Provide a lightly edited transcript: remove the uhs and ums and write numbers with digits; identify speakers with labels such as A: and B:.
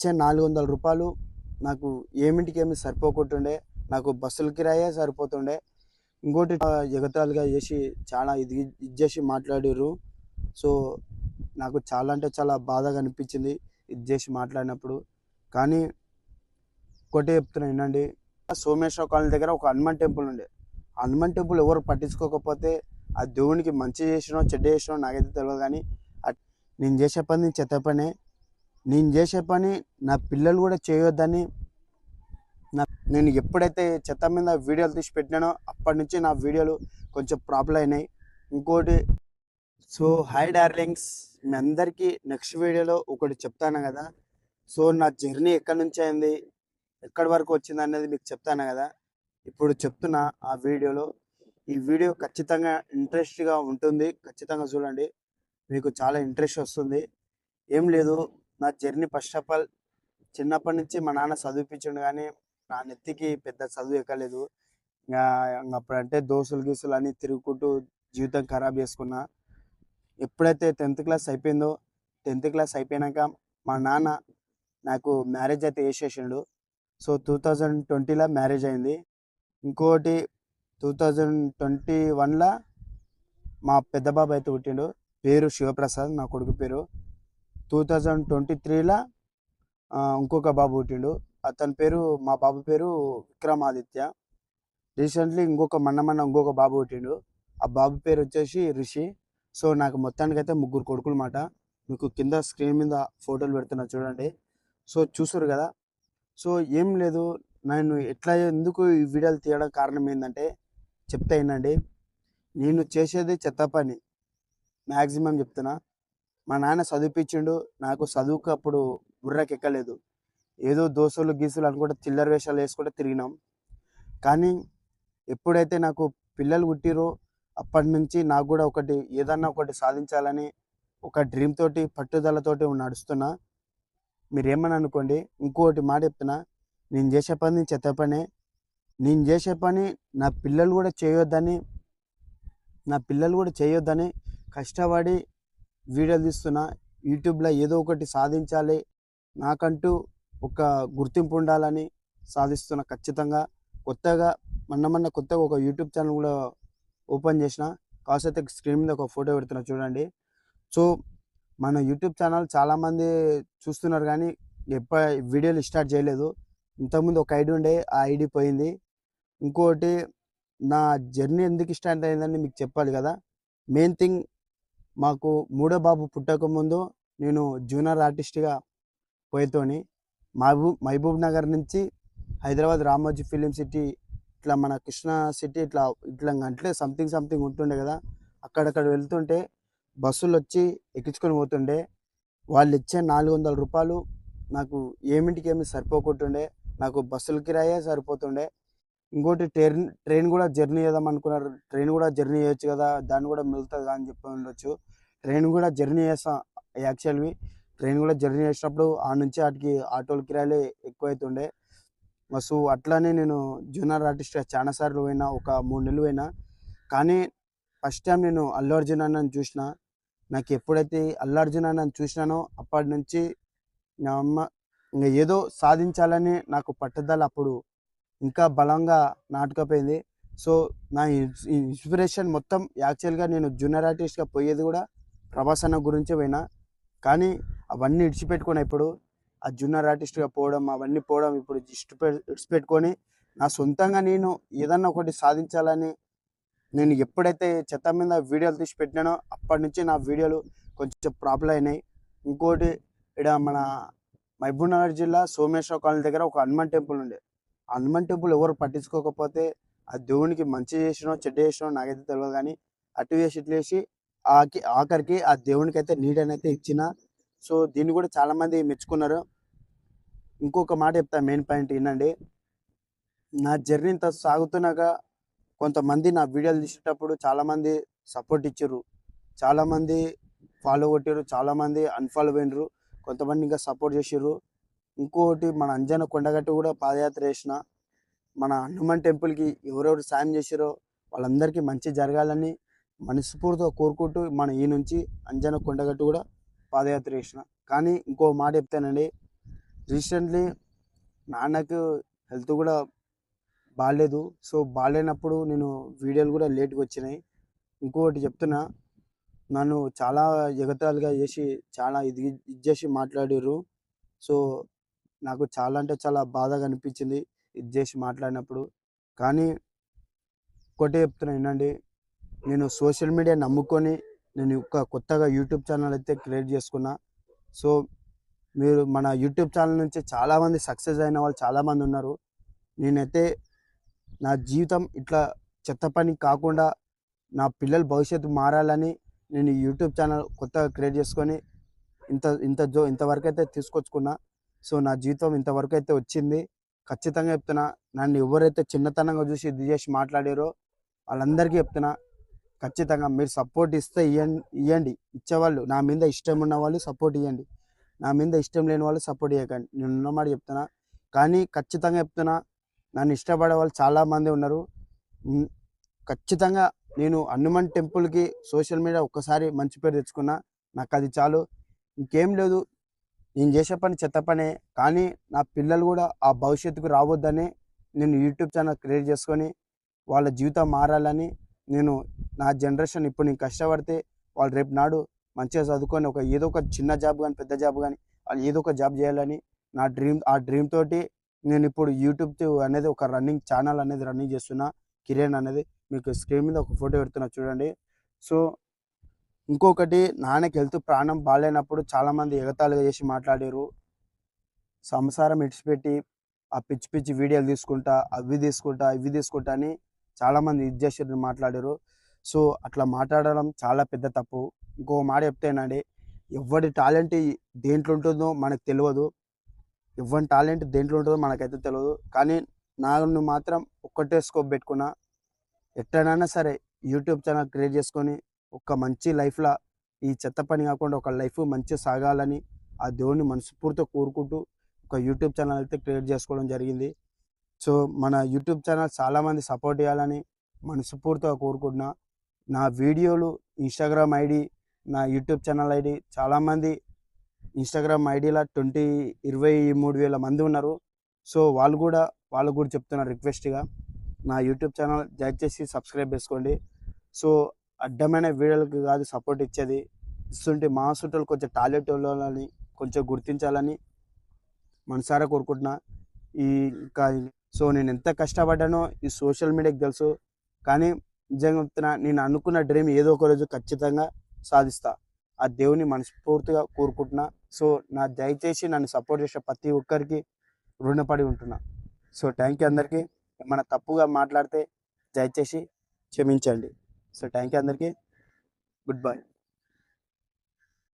A: ఇచ్చే 400 రూపాయలు నాకు ఏమిటికేమి సరిపోకుంటుండే. నాకు బస్సుల కిరాయే సరిపోతుండే. ఇంకోటి ఎగతాళిగా చేసి చాలా ఇది చేసి మాట్లాడిర్రు. సో, నాకు చాలా అంటే చాలా బాధగా అనిపించింది ఇది చేసి మాట్లాడినప్పుడు. కానీ ఒకటే చెప్తున్నా వినండి. సోమేశ్వర కాలనీ దగ్గర ఒక హనుమాన్ టెంపుల్ ఉండే. హనుమాన్ టెంపుల్ ఎవరు పట్టించుకోకపోతే ఆ దేవునికి మంచి చేసినో చెడ్డ చేసినో నాకైతే తెలియదు. కానీ నేను చేసే పని చెత్త పనే. నేను చేసే పని నా పిల్లలు కూడా చేయొద్దని నేను ఎప్పుడైతే చెత్త మీద వీడియోలు తీసి పెట్టినానో అప్పటి నుంచి నా వీడియోలు కొంచెం ప్రాబ్లం అయినాయి. ఇంకోటి, సో హాయ్ డార్లింగ్స్, మీ అందరికీ నెక్స్ట్ వీడియోలో ఒకటి చెప్తాను కదా. సో నా జర్నీ ఎక్కడి నుంచి అయింది, ఎక్కడి వరకు వచ్చింది అనేది మీకు చెప్తాను కదా. ఇప్పుడు చెప్తున్నా ఆ వీడియోలో. ఈ వీడియో ఖచ్చితంగా ఇంట్రెస్ట్గా ఉంటుంది, ఖచ్చితంగా చూడండి, మీకు చాలా ఇంట్రెస్ట్ వస్తుంది. ఏం లేదు, నా జర్నీ ఫస్ట్ ఆఫ్ ఆల్ చిన్నప్పటి నుంచి మా నాన్న చదివిపించిండు, కానీ నా నెత్తికి పెద్ద చదువు ఎక్కలేదు. ఇంకా అప్పుడంటే దోస్తులు గీసులు అని తిరుగుకుంటూ జీవితం ఖరాబ్ చేసుకున్నా. ఎప్పుడైతే 10th క్లాస్ అయిపోయిందో, 10th క్లాస్ అయిపోయాక మా నాన్న నాకు మ్యారేజ్ అయితే వేసేసిండు. సో 2020లో మ్యారేజ్ అయింది. ఇంకోటి 2021లో మా పెద్ద బాబు అయితే పుట్టిండు, పేరు శివప్రసాద్ నా కొడుకు పేరు. 2023లో ఇంకొక బాబు పుట్టిండు, అతని పేరు, మా బాబు పేరు విక్రమాదిత్య. రీసెంట్లీ ఇంకొక బాబు పుట్టిండు, ఆ బాబు పేరు వచ్చేసి రిషి. సో నాకు మొత్తానికైతే 3 కొడుకులు మాట. మీకు కింద స్క్రీన్ మీద ఫోటోలు పెడుతున్నా చూడండి. సో చూసారు కదా. సో ఏం లేదు, నేను ఎందుకు ఈ వీడియోలు తీయడం కారణం ఏంటంటే చెప్తా వినండి. నేను చేసేది చెత్త పని మ్యాక్సిమం చెప్తున్నా. మా నాన్న చదివిపించిండు, నాకు చదువుకు అప్పుడు బుర్రకి ఎక్కలేదు. ఏదో దోస్తులు గీసులు అనుకుంటే చిల్లర వేషాలు వేసుకుంటే తిరిగినాం. కానీ ఎప్పుడైతే నాకు పిల్లలు పుట్టిరో అప్పటి నుంచి నాకు కూడా ఏదన్నా ఒకటి సాధించాలని ఒక డ్రీమ్ తోటి పట్టుదలతోటి నడుస్తున్నా. మీరేమని అనుకోండి. ఇంకోటి మాట చెప్తున్నా, నేను చేసే పని చెత్త పనే. నేను చేసే పని నా పిల్లలు కూడా చేయొద్దని కష్టపడి వీడియోలు తీస్తున్నా. యూట్యూబ్లో ఏదో ఒకటి సాధించాలి, నాకంటూ ఒక గుర్తింపు ఉండాలని సాధిస్తున్నా ఖచ్చితంగా. కొత్తగా ఒక యూట్యూబ్ ఛానల్ కూడా ఓపెన్ చేసిన. కాకపోతే స్క్రీన్ మీద ఒక ఫోటో పెడుతున్నా చూడండి. సో మన యూట్యూబ్ ఛానల్ చాలామంది చూస్తున్నారు, కానీ వీడియోలు స్టార్ట్ చేయలేదు. ఇంతకుముందు ఒక ఐడి ఉండే, ఆ ఐడి పోయింది. ఇంకోటి, నా జర్నీ ఎందుకు స్టార్ట్ అయిందని మీకు చెప్పాలి కదా. మెయిన్ థింగ్, మాకు మూడో బాబు పుట్టకముందు నేను జూనియర్ ఆర్టిస్ట్గా పోయేతోని. మహబూబ్ నగర్ నుంచి హైదరాబాద్ రామోజీ ఫిలిం సిటీ, ఇట్లా మన కృష్ణా సిటీ ఇట్లా అంటే సంథింగ్ ఉంటుండే కదా. అక్కడక్కడ వెళ్తుంటే బస్సులు వచ్చి ఎక్కించుకొని పోతుండే. వాళ్ళు ఇచ్చే 400 రూపాయలు నాకు ఏమిటికేమి సరిపోకుంటుండే. నాకు బస్సుల కిరాయే సరిపోతుండే. ఇంకోటి, ట్రైన్ కూడా జర్నీ చేద్దాం అనుకున్నారు. ట్రైన్ కూడా జర్నీ చేయొచ్చు కదా, దాన్ని కూడా మిగులుతుంది కదా అని చెప్పి ఉండొచ్చు. ట్రైన్ కూడా జర్నీ చేస్తాం యాక్చువల్వి. ట్రైన్ కూడా జర్నీ చేసినప్పుడు ఆ నుంచి వాటికి ఆటోల కిరాయిలే ఎక్కువైతుండే. సో అట్లానే నేను జూనియర్ ఆర్టిస్ట్గా చాలాసార్లు పోయినా, ఒక 3 నెలలు పోయినా. కానీ ఫస్ట్ టైం నేను అల్లు అర్జున్ అన్నని చూసిన. నాకు ఎప్పుడైతే అల్లు అర్జున్ అన్నని చూసినానో అప్పటి నుంచి నా అమ్మ ఇంకా ఏదో సాధించాలని నాకు పట్టుదల అప్పుడు ఇంకా బలంగా నాటుకపోయింది. సో నా ఇన్స్పిరేషన్ మొత్తం యాక్చువల్గా నేను జూనియర్ ఆర్టిస్ట్గా పోయేది కూడా ప్రభాస్ అన్న గురించే పోయినా. కానీ అవన్నీ ఇడిచిపెట్టుకున్నా. ఇప్పుడు ఆ జూనియర్ ఆర్టిస్ట్గా పోవడం, అవన్నీ పోవడం ఇప్పుడు ఇడిచిపెట్టుకొని నా సొంతంగా నేను ఏదన్నా ఒకటి సాధించాలని నేను ఎప్పుడైతే చెత్త మీద వీడియోలు తీసి పెట్టినానో అప్పటి నుంచి నా వీడియోలు కొంచెం ప్రాబ్లం అయినాయి. ఇంకోటి, ఇక్కడ మన మహబూబ్ నగర్ జిల్లా సోమేశ్వర కాలనీ దగ్గర ఒక హనుమాన్ టెంపుల్ ఉండే. ఆ హనుమాన్ టెంపుల్ ఎవరు పట్టించుకోకపోతే ఆ దేవునికి మంచి చేసినో చెడ్డ చేసినో నాకైతే తెలియదు. కానీ అటు వేసి ఇటు వేసి ఆఖరికి ఆ దేవునికి అయితే నీడనైతే ఇచ్చిన. సో దీన్ని కూడా చాలామంది మెచ్చుకున్నారు. ఇంకొక మాట చెప్తా, మెయిన్ పాయింట్ వినండి. నా జర్నీ ఇంత సాగుతున్నాక కొంతమంది నా వీడియోలు తీసేటప్పుడు చాలామంది సపోర్ట్ ఇచ్చారు, చాలామంది ఫాలో కొట్టారు, చాలామంది అన్ఫాలో అయినారు, కొంతమంది ఇంకా సపోర్ట్ చేసారు. ఇంకోటి, మన అంజన కొండగట్టు కూడా పాదయాత్ర చేసిన. మన హనుమాన్ టెంపుల్కి ఎవరెవరు సాయం చేసారో వాళ్ళందరికీ మంచి జరగాలని మనస్ఫూర్తిగా కోరుకుంటూ ఈ నుంచి అంజన కొండగట్టు కూడా పాదయాత్ర చేసిన. కానీ ఇంకో మాట చెప్తానండి, రీసెంట్లీ నాన్నకు హెల్త్ కూడా బాగాలేదు. సో బాగాలేనప్పుడు నేను వీడియోలు కూడా లేట్గా వచ్చినాయి. ఇంకొకటి చెప్తున్నా, నన్ను చాలా ఎగతాళిగా చేసి చాలా ఇది చేసి మాట్లాడారు. సో నాకు చాలా అంటే చాలా బాధగా అనిపించింది ఇది చేసి మాట్లాడినప్పుడు. కానీ ఒకటే చెప్తున్నా వినండి, నేను సోషల్ మీడియా నమ్ముకొని నేను ఒక కొత్తగా యూట్యూబ్ ఛానల్ అయితే క్రియేట్ చేసుకున్నా. సో మీరు మన యూట్యూబ్ ఛానల్ నుంచి చాలామంది సక్సెస్ అయిన వాళ్ళు చాలామంది ఉన్నారు. నేనైతే నా జీవితం ఇట్లా చెత్త పని కాకుండా నా పిల్లల భవిష్యత్తు మారాలని నేను ఈ యూట్యూబ్ ఛానల్ కొత్తగా క్రియేట్ చేసుకొని ఇంతవరకు అయితే తీసుకొచ్చుకున్నా. సో నా జీవితం ఇంతవరకు అయితే వచ్చింది. ఖచ్చితంగా చెప్తున్నా, నన్ను ఎవరైతే చిన్నతనంగా చూసి ఇది చేసి మాట్లాడారో వాళ్ళందరికీ చెప్తున్నా, ఖచ్చితంగా మీరు సపోర్ట్ ఇస్తే ఇవ్వండి. ఇచ్చేవాళ్ళు నా మీద ఇష్టం ఉన్న వాళ్ళు సపోర్ట్ ఇవ్వండి. నా మీద ఇష్టం లేని వాళ్ళు సపోర్ట్ ఇవ్వకండి. నేను ఉన్నమాట చెప్తున్నా. కానీ ఖచ్చితంగా చెప్తున్నా, నన్ను ఇష్టపడే వాళ్ళు చాలామంది ఉన్నారు. ఖచ్చితంగా నేను హనుమాన్ టెంపుల్కి సోషల్ మీడియా ఒక్కసారి మంచి పేరు తెచ్చుకున్నా, నాకు అది చాలు. ఇంకేం లేదు. నేను చేసే పని చెత్త పనే, కానీ నా పిల్లలు కూడా ఆ భవిష్యత్తుకు రావద్దని నేను యూట్యూబ్ ఛానల్ క్రియేట్ చేసుకొని వాళ్ళ జీవితం మారాలని నేను నా జనరేషన్ ఇప్పుడు నేను కష్టపడితే వాళ్ళు రేపు నాడు మంచిగా చదువుకొని ఏదో ఒక చిన్న జాబ్ కానీ పెద్ద జాబ్ కానీ వాళ్ళు ఏదో ఒక జాబ్ చేయాలని నా ఆ డ్రీమ్ తోటి నేను ఇప్పుడు యూట్యూబ్ అనేది ఒక రన్నింగ్ ఛానల్ అనేది రన్నింగ్ చేస్తున్నా. కిరణ్ అనేది మీకు స్క్రీన్ మీద ఒక ఫోటో పెడుతున్నా చూడండి. సో ఇంకొకటి, నాన్నకి హెల్త్ ప్రాణం బాగాలేనప్పుడు చాలామంది ఎగతాళిగా చేసి మాట్లాడారు. సంసారం ఇడిచిపెట్టి ఆ పిచ్చి పిచ్చి వీడియోలు తీసుకుంటా ఇవి తీసుకుంటా అని చాలామంది ఇది చేసి మాట్లాడారు. సో అట్లా మాట్లాడడం చాలా పెద్ద తప్పు. ఇంకో మాట చెప్తేనండి, ఎవరి టాలెంట్ దేంట్లో ఉంటుందో మనకు తెలియదు. ఎవరి టాలెంట్ దేంట్లో ఉంటుందో మనకైతే తెలియదు. కానీ నన్ను మాత్రం ఒక్కటే స్కోప్ పెట్టుకున్నా, ఎట్లనైనా సరే యూట్యూబ్ ఛానల్ క్రియేట్ చేసుకొని ఒక మంచి లైఫ్లో ఈ చెత్త పని కాకుండా ఒక లైఫ్ మంచిగా సాగాలని ఆ దేవుడిని మనస్ఫూర్తిగా కోరుకుంటూ ఒక యూట్యూబ్ ఛానల్ అయితే క్రియేట్ చేసుకోవడం జరిగింది. సో మన యూట్యూబ్ ఛానల్ చాలామంది సపోర్ట్ చేయాలని మనస్ఫూర్తిగా కోరుకుంటున్నా. నా వీడియోలు ఇన్స్టాగ్రామ్ ఐడి, నా యూట్యూబ్ ఛానల్ ఐడి చాలామంది ఇన్స్టాగ్రామ్ ఐడిలో 23,000 మంది ఉన్నారు. సో వాళ్ళకు కూడా చెప్తున్నా రిక్వెస్ట్గా, నా యూట్యూబ్ ఛానల్ దయచేసి సబ్స్క్రైబ్ చేసుకోండి. సో అడ్డమైన వీడియోలకు కాదు సపోర్ట్ ఇచ్చేది, ఇస్తుంటే మా చుట్టాలు కొంచెం టాలెంట్ వాళ్ళని కొంచెం గుర్తించాలని మనసారా కోరుకుంటున్నా. ఇంకా సో నేను ఎంత కష్టపడ్డానో ఈ సోషల్ మీడియాకి తెలుసు. కానీ నిజంగా చెప్తున్నా, నేను అనుకున్న డ్రీమ్ ఏదో ఒక రోజు ఖచ్చితంగా సాధిస్తా. ఆ దేవుని మనస్ఫూర్తిగా కోరుకుంటున్నా. సో దయచేసి నన్ను సపోర్ట్ చేసే ప్రతి ఒక్కరికి రుణపడి ఉంటున్నా. సో థ్యాంక్ యూ అందరికీ. ఏమైనా తప్పుగా మాట్లాడితే దయచేసి క్షమించండి. సో థ్యాంక్ యూ అందరికీ. Good bye.